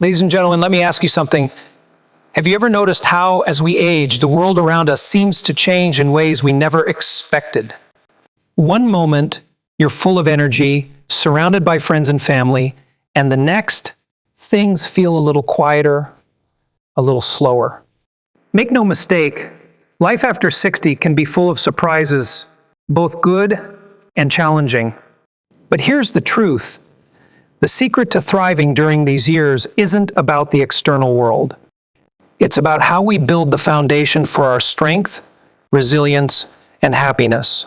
Ladies and gentlemen, let me ask you something. Have you ever noticed how, as we age, the world around us seems to change in ways we never expected? One moment, you're full of energy, surrounded by friends and family, and the next, things feel a little quieter, a little slower. Make no mistake, life after 60 can be full of surprises, both good and challenging. But here's the truth. The secret to thriving during these years isn't about the external world. It's about how we build the foundation for our strength, resilience, and happiness.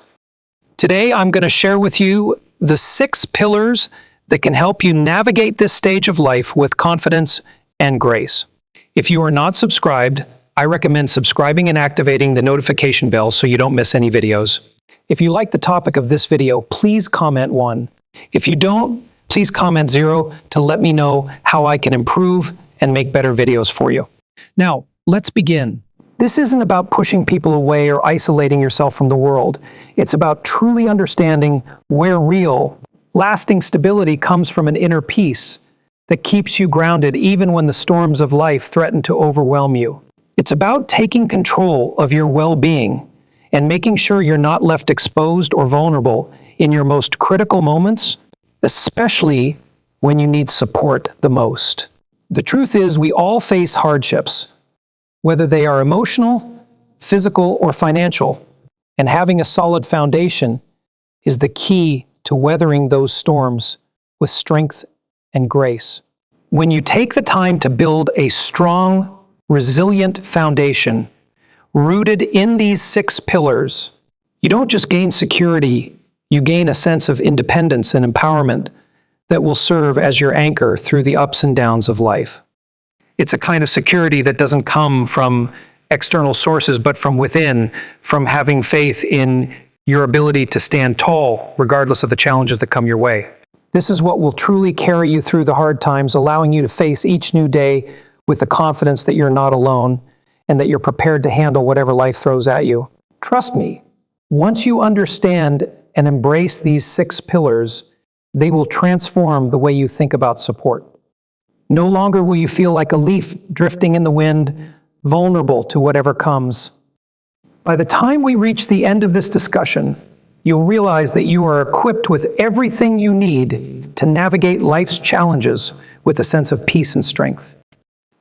Today, I'm going to share with you the 6 pillars that can help you navigate this stage of life with confidence and grace. If you are not subscribed, I recommend subscribing and activating the notification bell so you don't miss any videos. If you like the topic of this video, please comment 1. If you don't, please comment 0 to let me know how I can improve and make better videos for you. Now, let's begin. This isn't about pushing people away or isolating yourself from the world. It's about truly understanding where real, lasting stability comes from an inner peace that keeps you grounded even when the storms of life threaten to overwhelm you. It's about taking control of your well-being and making sure you're not left exposed or vulnerable in your most critical moments, especially when you need support the most. The truth is, we all face hardships, whether they are emotional, physical, or financial, and having a solid foundation is the key to weathering those storms with strength and grace. When you take the time to build a strong, resilient foundation rooted in these 6 pillars, you don't just gain security, you gain a sense of independence and empowerment that will serve as your anchor through the ups and downs of life. It's a kind of security that doesn't come from external sources, but from within, from having faith in your ability to stand tall, regardless of the challenges that come your way. This is what will truly carry you through the hard times, allowing you to face each new day with the confidence that you're not alone and that you're prepared to handle whatever life throws at you. Trust me, once you understand and embrace these 6 pillars, they will transform the way you think about support. No longer will you feel like a leaf drifting in the wind, vulnerable to whatever comes. By the time we reach the end of this discussion, you'll realize that you are equipped with everything you need to navigate life's challenges with a sense of peace and strength.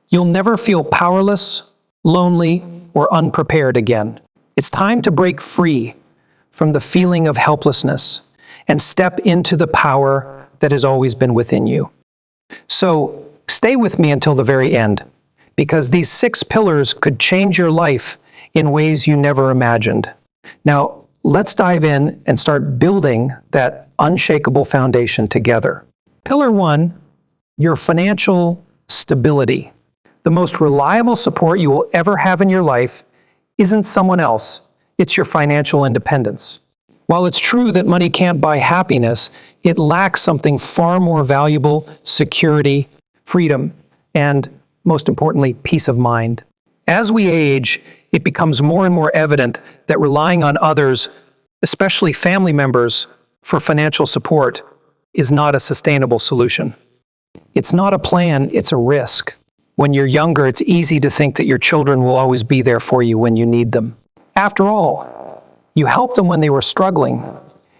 You'll never feel powerless, lonely, or unprepared again. It's time to break free from the feeling of helplessness and step into the power that has always been within you. So, stay with me until the very end, because these 6 pillars could change your life in ways you never imagined. Now, let's dive in and start building that unshakable foundation together. Pillar 1, your financial stability. The most reliable support you will ever have in your life isn't someone else, it's your financial independence. While it's true that money can't buy happiness, it lacks something far more valuable: security, freedom, and, most importantly, peace of mind. As we age, it becomes more and more evident that relying on others, especially family members, for financial support is not a sustainable solution. It's not a plan, it's a risk. When you're younger, it's easy to think that your children will always be there for you when you need them. After all, you helped them when they were struggling.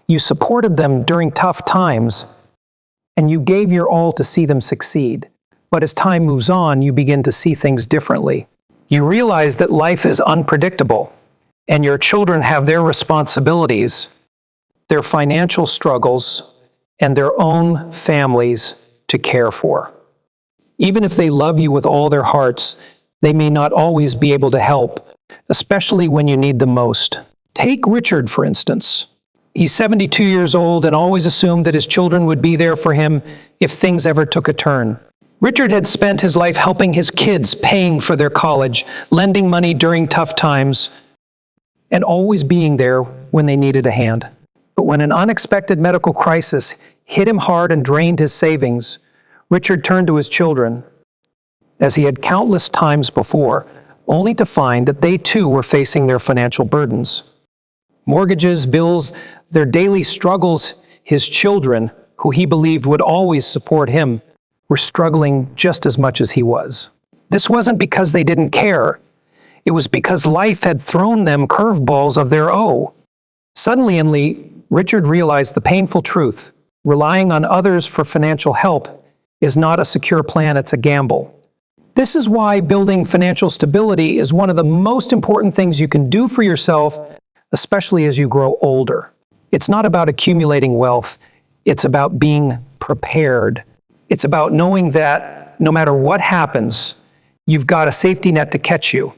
You supported them during tough times, and you gave your all to see them succeed. But as time moves on, you begin to see things differently. You realize that life is unpredictable, and your children have their responsibilities, their financial struggles, and their own families to care for. Even if they love you with all their hearts, they may not always be able to help, especially when you need them most. Take Richard, for instance. He's 72 years old and always assumed that his children would be there for him if things ever took a turn. Richard had spent his life helping his kids, paying for their college, lending money during tough times, and always being there when they needed a hand. But when an unexpected medical crisis hit him hard and drained his savings, Richard turned to his children, as he had countless times before, only to find that they too were facing their financial burdens. Mortgages, bills, their daily struggles, his children, who he believed would always support him, were struggling just as much as he was. This wasn't because they didn't care. It was because life had thrown them curveballs of their own. Suddenly, Richard realized the painful truth. Relying on others for financial help is not a secure plan, it's a gamble. This is why building financial stability is one of the most important things you can do for yourself, especially as you grow older. It's not about accumulating wealth, it's about being prepared. It's about knowing that no matter what happens, you've got a safety net to catch you.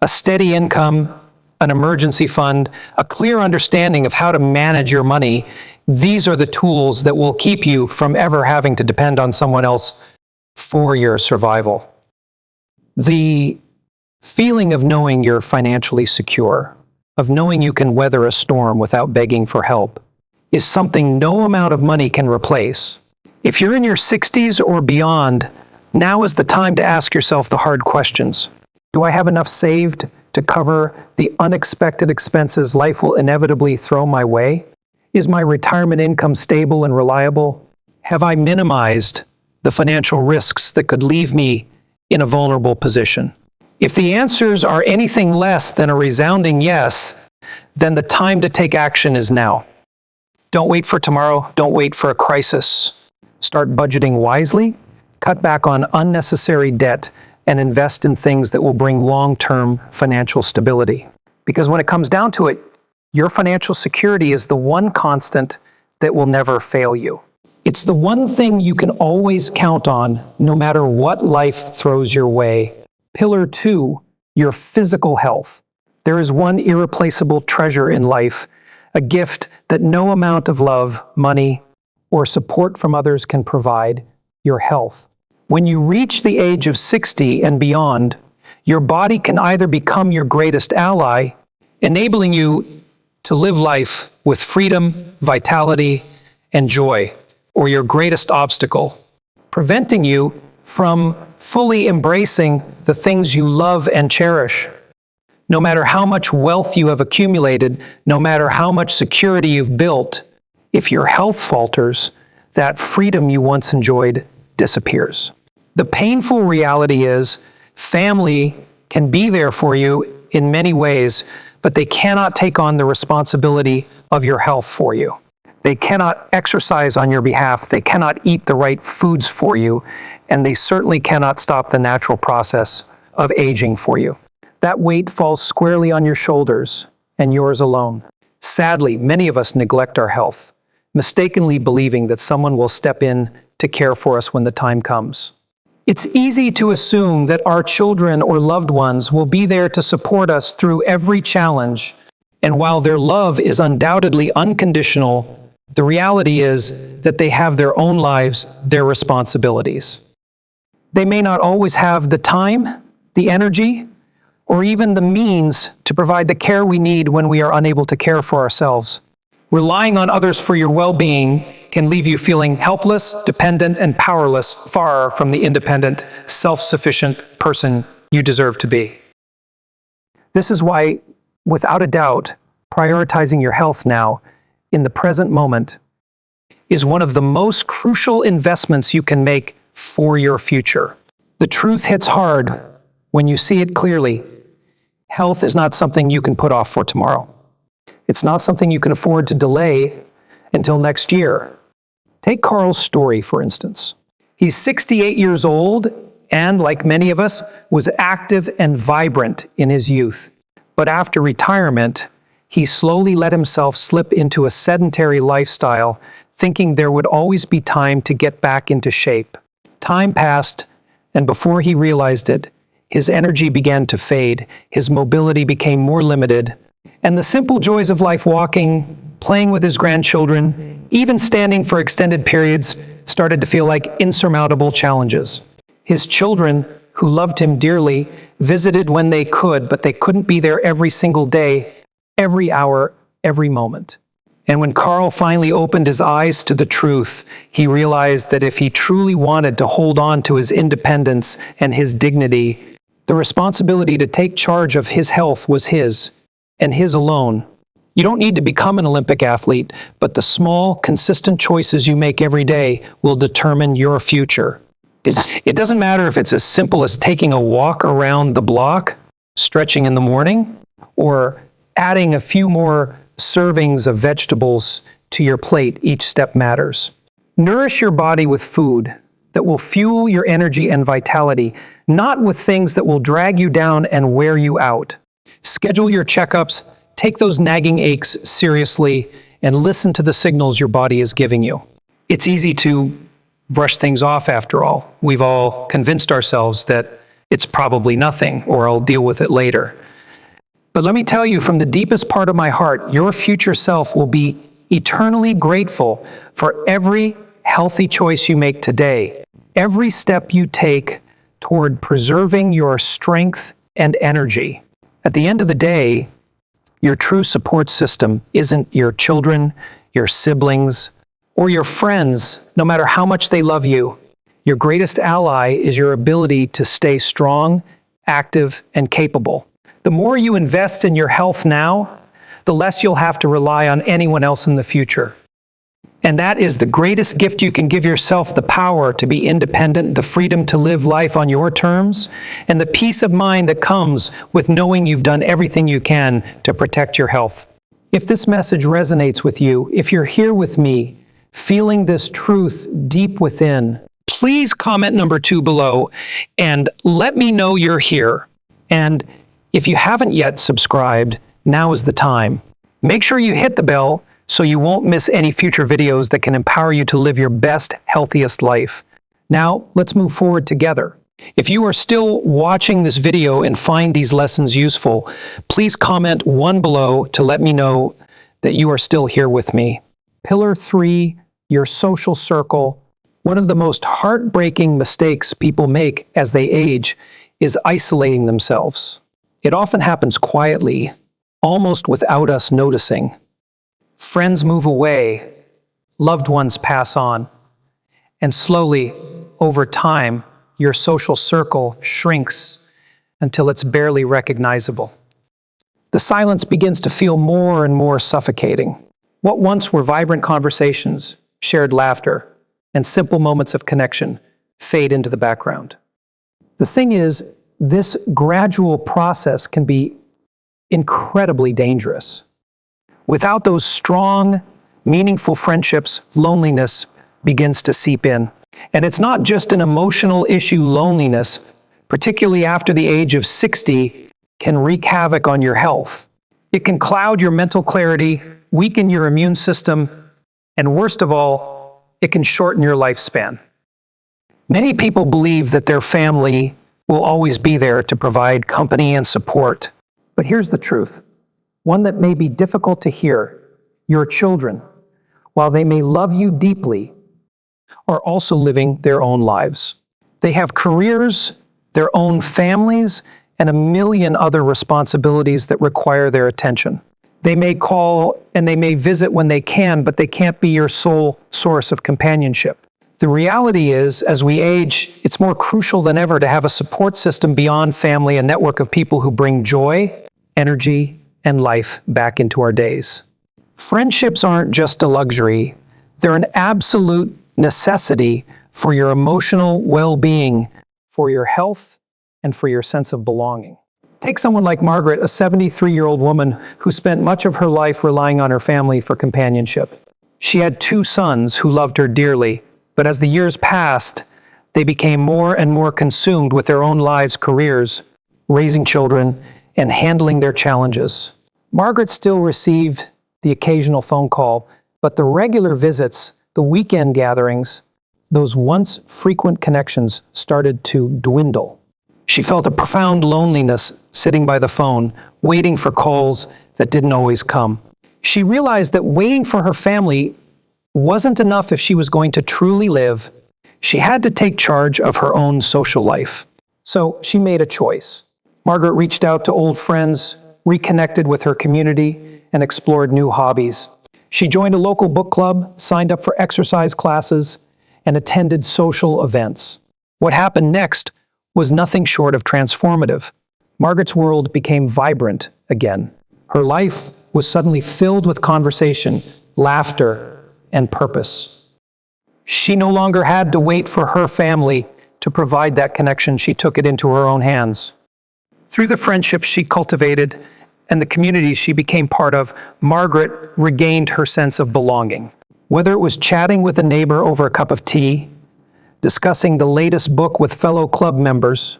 A steady income, an emergency fund, a clear understanding of how to manage your money. These are the tools that will keep you from ever having to depend on someone else for your survival. The feeling of knowing you're financially secure, of knowing you can weather a storm without begging for help, is something no amount of money can replace. If you're in your 60s or beyond, now is the time to ask yourself the hard questions. Do I have enough saved to cover the unexpected expenses life will inevitably throw my way? Is my retirement income stable and reliable? Have I minimized the financial risks that could leave me in a vulnerable position? If the answers are anything less than a resounding yes, then the time to take action is now. Don't wait for tomorrow. Don't wait for a crisis. Start budgeting wisely, cut back on unnecessary debt, and invest in things that will bring long-term financial stability. Because when it comes down to it, your financial security is the one constant that will never fail you. It's the one thing you can always count on, no matter what life throws your way. Pillar 2, your physical health. There is one irreplaceable treasure in life, a gift that no amount of love, money, or support from others can provide: your health. When you reach the age of 60 and beyond, your body can either become your greatest ally, enabling you to live life with freedom, vitality, and joy, or your greatest obstacle, preventing you from fully embracing the things you love and cherish. No matter how much wealth you have accumulated, no matter how much security you've built, if your health falters, that freedom you once enjoyed disappears. The painful reality is, family can be there for you in many ways, but they cannot take on the responsibility of your health for you. They cannot exercise on your behalf, they cannot eat the right foods for you, and they certainly cannot stop the natural process of aging for you. That weight falls squarely on your shoulders, and yours alone. Sadly, many of us neglect our health, mistakenly believing that someone will step in to care for us when the time comes. It's easy to assume that our children or loved ones will be there to support us through every challenge, and while their love is undoubtedly unconditional, the reality is that they have their own lives, their responsibilities. They may not always have the time, the energy, or even the means to provide the care we need when we are unable to care for ourselves. Relying on others for your well-being can leave you feeling helpless, dependent, and powerless, far from the independent, self-sufficient person you deserve to be. This is why, without a doubt, prioritizing your health now, in the present moment, is one of the most crucial investments you can make for your future. The truth hits hard when you see it clearly. Health is not something you can put off for tomorrow. It's not something you can afford to delay until next year. Take Carl's story, for instance. He's 68 years old and, like many of us, was active and vibrant in his youth. But after retirement, he slowly let himself slip into a sedentary lifestyle, thinking there would always be time to get back into shape. Time passed, and before he realized it, his energy began to fade, his mobility became more limited, and the simple joys of life, walking, playing with his grandchildren, even standing for extended periods, started to feel like insurmountable challenges. His children, who loved him dearly, visited when they could, but they couldn't be there every single day, every hour, every moment. And when Carl finally opened his eyes to the truth, he realized that if he truly wanted to hold on to his independence and his dignity, the responsibility to take charge of his health was his, and his alone. You don't need to become an Olympic athlete, but the small, consistent choices you make every day will determine your future. It doesn't matter if it's as simple as taking a walk around the block, stretching in the morning, or adding a few more servings of vegetables to your plate. Each step matters. Nourish your body with food that will fuel your energy and vitality, not with things that will drag you down and wear you out. Schedule your checkups, take those nagging aches seriously, and listen to the signals your body is giving you. It's easy to brush things off after all. We've all convinced ourselves that it's probably nothing, or I'll deal with it later. But let me tell you, from the deepest part of my heart, your future self will be eternally grateful for every healthy choice you make today, every step you take toward preserving your strength and energy. At the end of the day, your true support system isn't your children, your siblings, or your friends, no matter how much they love you. Your greatest ally is your ability to stay strong, active, and capable. The more you invest in your health now, the less you'll have to rely on anyone else in the future. And that is the greatest gift you can give yourself: the power to be independent, the freedom to live life on your terms, and the peace of mind that comes with knowing you've done everything you can to protect your health. If this message resonates with you, if you're here with me, feeling this truth deep within, please comment number 2 below and let me know you're here. And if you haven't yet subscribed, now is the time. Make sure you hit the bell so you won't miss any future videos that can empower you to live your best, healthiest life. Now, let's move forward together. If you are still watching this video and find these lessons useful, please comment 1 below to let me know that you are still here with me. Pillar 3, your social circle. One of the most heartbreaking mistakes people make as they age is isolating themselves. It often happens quietly, almost without us noticing. Friends move away, loved ones pass on, and slowly, over time, your social circle shrinks until it's barely recognizable. The silence begins to feel more and more suffocating. What once were vibrant conversations, shared laughter, and simple moments of connection fade into the background. The thing is, this gradual process can be incredibly dangerous. Without those strong, meaningful friendships, loneliness begins to seep in. And it's not just an emotional issue. Loneliness, particularly after the age of 60, can wreak havoc on your health. It can cloud your mental clarity, weaken your immune system, and worst of all, it can shorten your lifespan. Many people believe that their family will always be there to provide company and support. But here's the truth, one that may be difficult to hear. Your children, while they may love you deeply, are also living their own lives. They have careers, their own families, and a million other responsibilities that require their attention. They may call and they may visit when they can, but they can't be your sole source of companionship. The reality is, as we age, it's more crucial than ever to have a support system beyond family, a network of people who bring joy, energy, and life back into our days. Friendships aren't just a luxury, they're an absolute necessity for your emotional well-being, for your health, and for your sense of belonging. Take someone like Margaret, a 73-year-old woman who spent much of her life relying on her family for companionship. She had 2 sons who loved her dearly, but as the years passed, they became more and more consumed with their own lives, careers, raising children, and handling their challenges. Margaret still received the occasional phone call, but the regular visits, the weekend gatherings, those once frequent connections started to dwindle. She felt a profound loneliness sitting by the phone, waiting for calls that didn't always come. She realized that waiting for her family wasn't enough if she was going to truly live. She had to take charge of her own social life. So she made a choice. Margaret reached out to old friends, reconnected with her community, and explored new hobbies. She joined a local book club, signed up for exercise classes, and attended social events. What happened next was nothing short of transformative. Margaret's world became vibrant again. Her life was suddenly filled with conversation, laughter, and purpose. She no longer had to wait for her family to provide that connection. She took it into her own hands. Through the friendships she cultivated and the communities she became part of, Margaret regained her sense of belonging. Whether it was chatting with a neighbor over a cup of tea, discussing the latest book with fellow club members,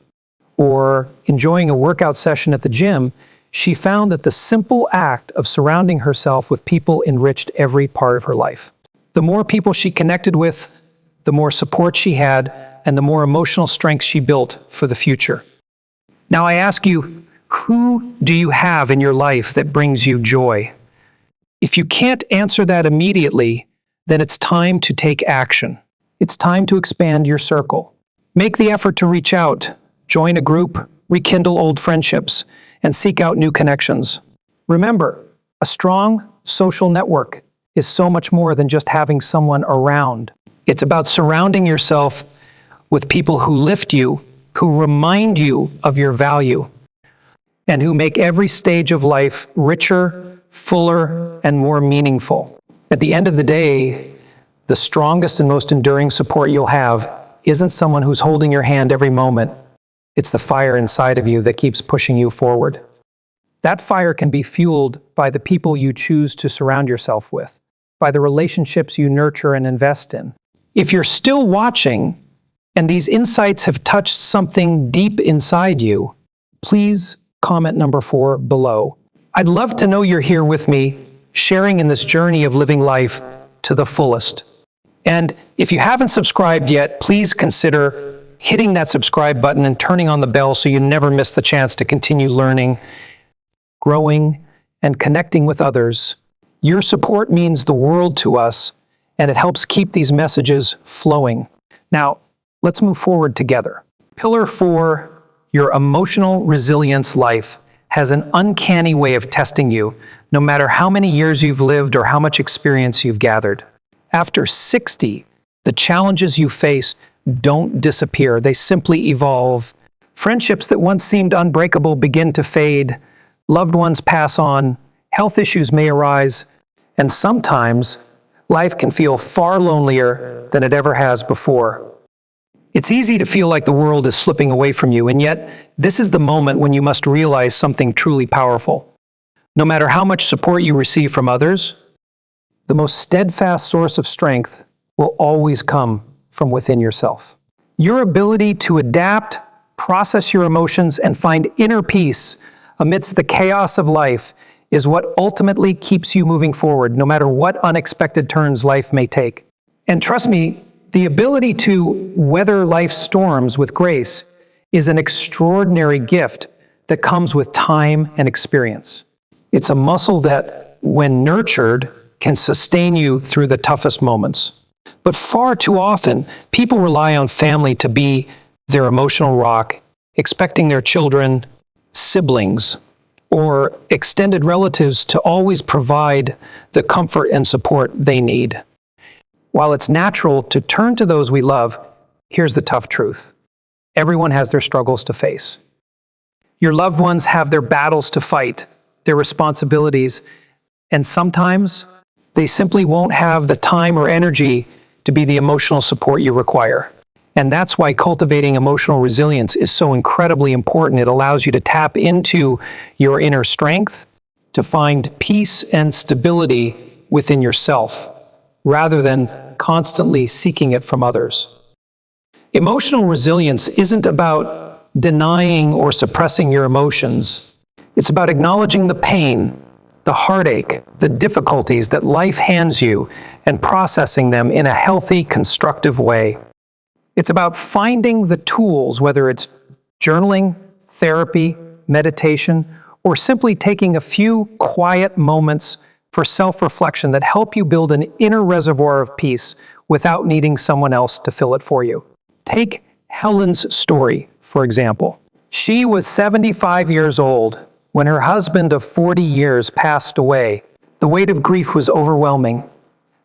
or enjoying a workout session at the gym, she found that the simple act of surrounding herself with people enriched every part of her life. The more people she connected with, the more support she had, and the more emotional strength she built for the future. Now I ask you, who do you have in your life that brings you joy? If you can't answer that immediately, then it's time to take action. It's time to expand your circle. Make the effort to reach out, join a group, rekindle old friendships, and seek out new connections. Remember, a strong social network is so much more than just having someone around. It's about surrounding yourself with people who lift you, who remind you of your value, and who make every stage of life richer, fuller, and more meaningful. At the end of the day, the strongest and most enduring support you'll have isn't someone who's holding your hand every moment. It's the fire inside of you that keeps pushing you forward. That fire can be fueled by the people you choose to surround yourself with, by the relationships you nurture and invest in. If you're still watching, and these insights have touched something deep inside you, please comment number 4 below. I'd love to know you're here with me, sharing in this journey of living life to the fullest. And if you haven't subscribed yet, please consider hitting that subscribe button and turning on the bell so you never miss the chance to continue learning, growing, and connecting with others. Your support means the world to us, and it helps keep these messages flowing. Now, let's move forward together. Pillar 4, your emotional resilience life has an uncanny way of testing you, no matter how many years you've lived or how much experience you've gathered. After 60, the challenges you face don't disappear. They simply evolve. Friendships that once seemed unbreakable begin to fade. Loved ones pass on. Health issues may arise. And sometimes, life can feel far lonelier than it ever has before. It's easy to feel like the world is slipping away from you, and yet this is the moment when you must realize something truly powerful. No matter how much support you receive from others, the most steadfast source of strength will always come from within yourself. Your ability to adapt, process your emotions, and find inner peace amidst the chaos of life is what ultimately keeps you moving forward, no matter what unexpected turns life may take. And trust me, the ability to weather life's storms with grace is an extraordinary gift that comes with time and experience. It's a muscle that, when nurtured, can sustain you through the toughest moments. But far too often, people rely on family to be their emotional rock, expecting their children, siblings, or extended relatives to always provide the comfort and support they need. While it's natural to turn to those we love, here's the tough truth. Everyone has their struggles to face. Your loved ones have their battles to fight, their responsibilities, and sometimes they simply won't have the time or energy to be the emotional support you require. And that's why cultivating emotional resilience is so incredibly important. It allows you to tap into your inner strength, to find peace and stability within yourself, rather than constantly seeking it from others. Emotional resilience isn't about denying or suppressing your emotions. It's about acknowledging the pain, the heartache, the difficulties that life hands you, and processing them in a healthy, constructive way. It's about finding the tools, whether it's journaling, therapy, meditation, or simply taking a few quiet moments for self-reflection that help you build an inner reservoir of peace without needing someone else to fill it for you. Take Helen's story, for example. She was 75 years old when her husband of 40 years passed away. The weight of grief was overwhelming,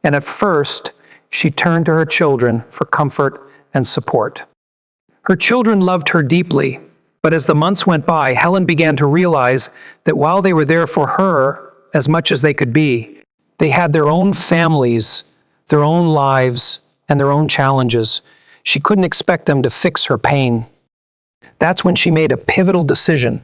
and at first, she turned to her children for comfort and support. Her children loved her deeply, but as the months went by, Helen began to realize that while they were there for her as much as they could be. They had their own families, their own lives, and their own challenges. She couldn't expect them to fix her pain. That's when she made a pivotal decision.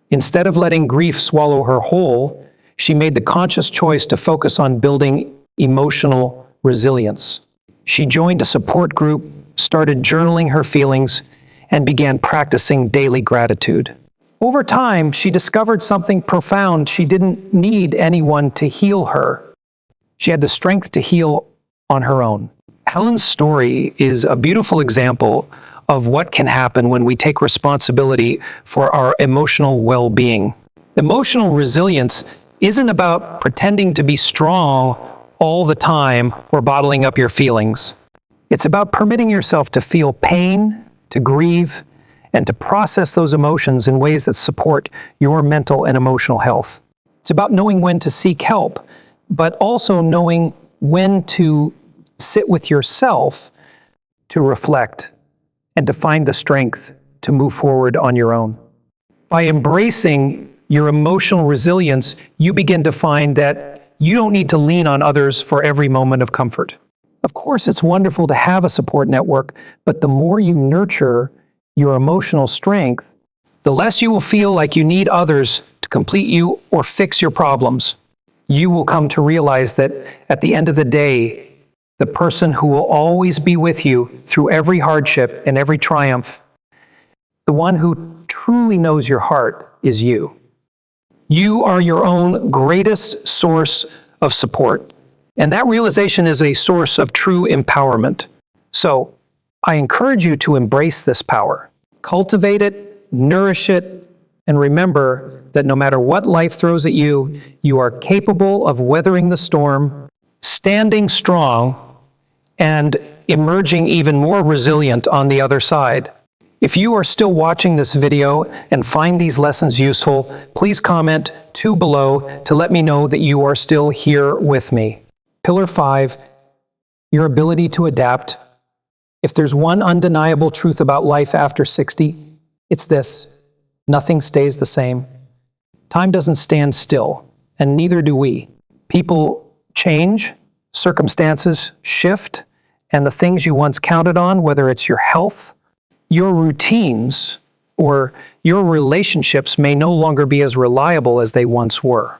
Instead of letting grief swallow her whole, she made the conscious choice to focus on building emotional resilience. She joined a support group, started journaling her feelings, and began practicing daily gratitude. Over time, she discovered something profound. She didn't need anyone to heal her. She had the strength to heal on her own. Helen's story is a beautiful example of what can happen when we take responsibility for our emotional well-being. Emotional resilience isn't about pretending to be strong all the time or bottling up your feelings. It's about permitting yourself to feel pain, to grieve, and to process those emotions in ways that support your mental and emotional health. It's about knowing when to seek help, but also knowing when to sit with yourself to reflect and to find the strength to move forward on your own. By embracing your emotional resilience, you begin to find that you don't need to lean on others for every moment of comfort. Of course, it's wonderful to have a support network, but the more you nurture your emotional strength, the less you will feel like you need others to complete you or fix your problems. You will come to realize that at the end of the day, the person who will always be with you through every hardship and every triumph, the one who truly knows your heart, is you. You are your own greatest source of support. And that realization is a source of true empowerment. So I encourage you to embrace this power. Cultivate it, nourish it, and remember that no matter what life throws at you, you are capable of weathering the storm, standing strong, and emerging even more resilient on the other side. If you are still watching this video and find these lessons useful, please comment 2 below to let me know that you are still here with me. Pillar 5, your ability to adapt. If there's one undeniable truth about life after 60, it's this: nothing stays the same. Time doesn't stand still, and neither do we. People change, circumstances shift, and the things you once counted on, whether it's your health, your routines, or your relationships, may no longer be as reliable as they once were.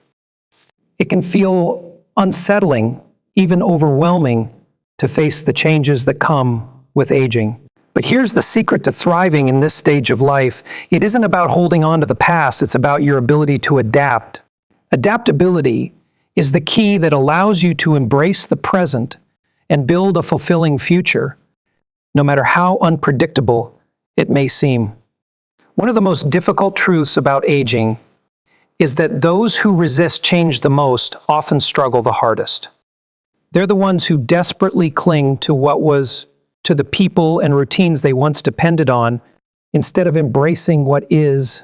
It can feel unsettling, even overwhelming, to face the changes that come with aging. But here's the secret to thriving in this stage of life. It isn't about holding on to the past, it's about your ability to adapt. Adaptability is the key that allows you to embrace the present and build a fulfilling future, no matter how unpredictable it may seem. One of the most difficult truths about aging is that those who resist change the most often struggle the hardest. They're the ones who desperately cling to the people and routines they once depended on, instead of embracing what is.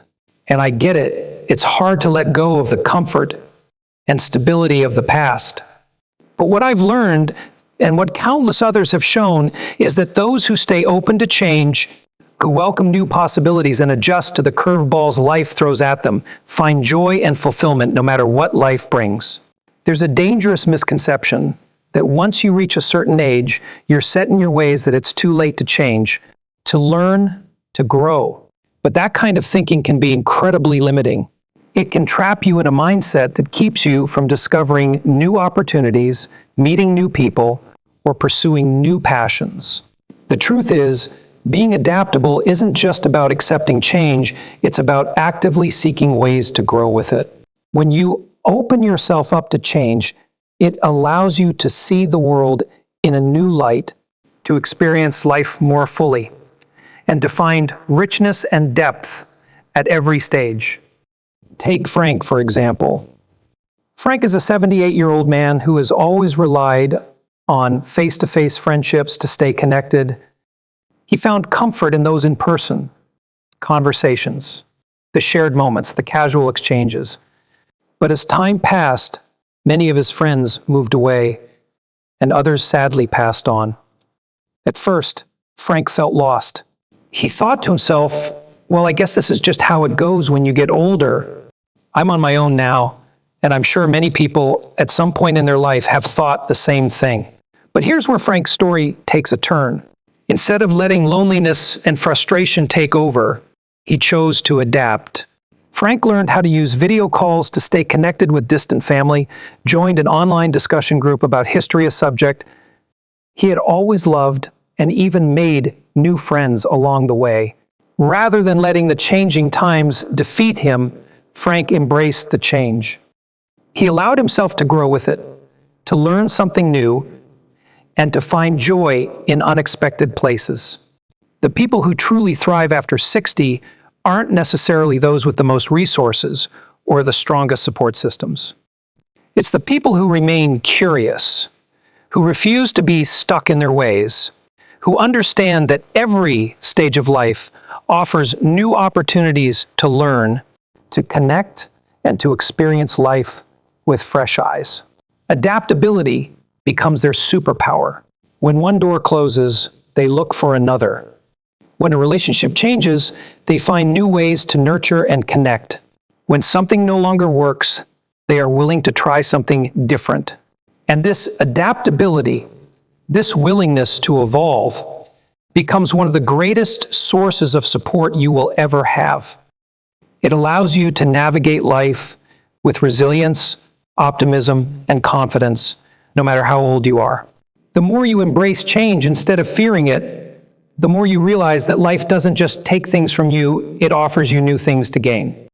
And I get it, it's hard to let go of the comfort and stability of the past. But what I've learned, and what countless others have shown, is that those who stay open to change, who welcome new possibilities and adjust to the curveballs life throws at them, find joy and fulfillment no matter what life brings. There's a dangerous misconception that once you reach a certain age, you're set in your ways, that it's too late to change, to learn, to grow. But that kind of thinking can be incredibly limiting. It can trap you in a mindset that keeps you from discovering new opportunities, meeting new people, or pursuing new passions. The truth is, being adaptable isn't just about accepting change, it's about actively seeking ways to grow with it. When you open yourself up to change, it allows you to see the world in a new light, to experience life more fully, and to find richness and depth at every stage. Take Frank, for example. Frank is a 78-year-old man who has always relied on face-to-face friendships to stay connected. He found comfort in those in-person conversations, the shared moments, the casual exchanges. But as time passed, many of his friends moved away, and others sadly passed on. At first, Frank felt lost. He thought to himself, well, I guess this is just how it goes when you get older. I'm on my own now, And I'm sure many people at some point in their life have thought the same thing. But here's where Frank's story takes a turn. Instead of letting loneliness and frustration take over, he chose to adapt. Frank learned how to use video calls to stay connected with distant family, joined an online discussion group about history, a subject he had always loved, and even made new friends along the way. Rather than letting the changing times defeat him, Frank embraced the change. He allowed himself to grow with it, to learn something new, and to find joy in unexpected places. The people who truly thrive after 60 aren't necessarily those with the most resources or the strongest support systems. It's the people who remain curious, who refuse to be stuck in their ways, who understand that every stage of life offers new opportunities to learn, to connect, and to experience life with fresh eyes. Adaptability becomes their superpower. When one door closes, they look for another. When a relationship changes, they find new ways to nurture and connect. When something no longer works, they are willing to try something different. And this adaptability, this willingness to evolve, becomes one of the greatest sources of support you will ever have. It allows you to navigate life with resilience, optimism, and confidence, no matter how old you are. The more you embrace change instead of fearing it, the more you realize that life doesn't just take things from you, it offers you new things to gain.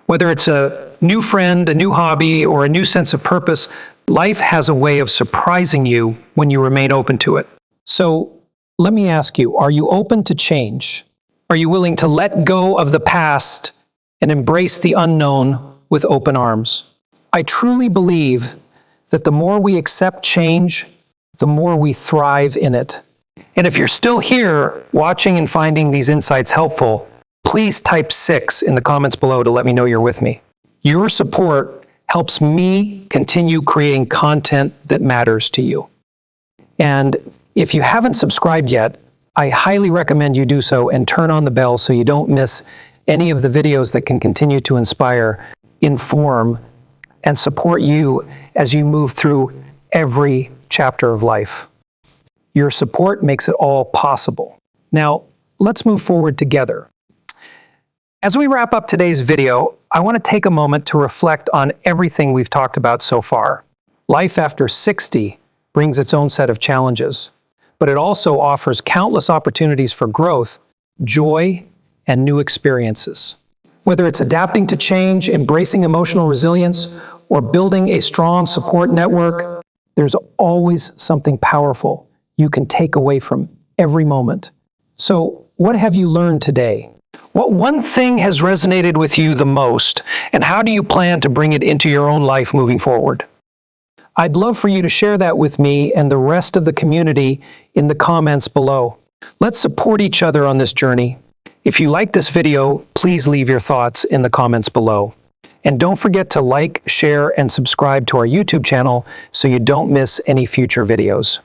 Whether it's a new friend, a new hobby, or a new sense of purpose, life has a way of surprising you when you remain open to it. So let me ask you, are you open to change? Are you willing to let go of the past and embrace the unknown with open arms? I truly believe that the more we accept change, the more we thrive in it. And if you're still here watching and finding these insights helpful, please type 6 in the comments below to let me know you're with me. Your support helps me continue creating content that matters to you. And if you haven't subscribed yet, I highly recommend you do so and turn on the bell so you don't miss any of the videos that can continue to inspire, inform, and support you as you move through every chapter of life. Your support makes it all possible. Now, let's move forward together. As we wrap up today's video, I want to take a moment to reflect on everything we've talked about so far. Life after 60 brings its own set of challenges, but it also offers countless opportunities for growth, joy, and new experiences. Whether it's adapting to change, embracing emotional resilience, or building a strong support network, there's always something powerful you can take away from every moment. So, what have you learned today? What one thing has resonated with you the most, and how do you plan to bring it into your own life moving forward? I'd love for you to share that with me and the rest of the community in the comments below. Let's support each other on this journey. If you like this video, please leave your thoughts in the comments below. And don't forget to like, share, and subscribe to our YouTube channel so you don't miss any future videos.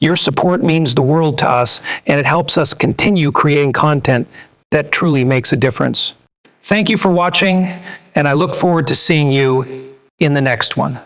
Your support means the world to us, and it helps us continue creating content that truly makes a difference. Thank you for watching, and I look forward to seeing you in the next one.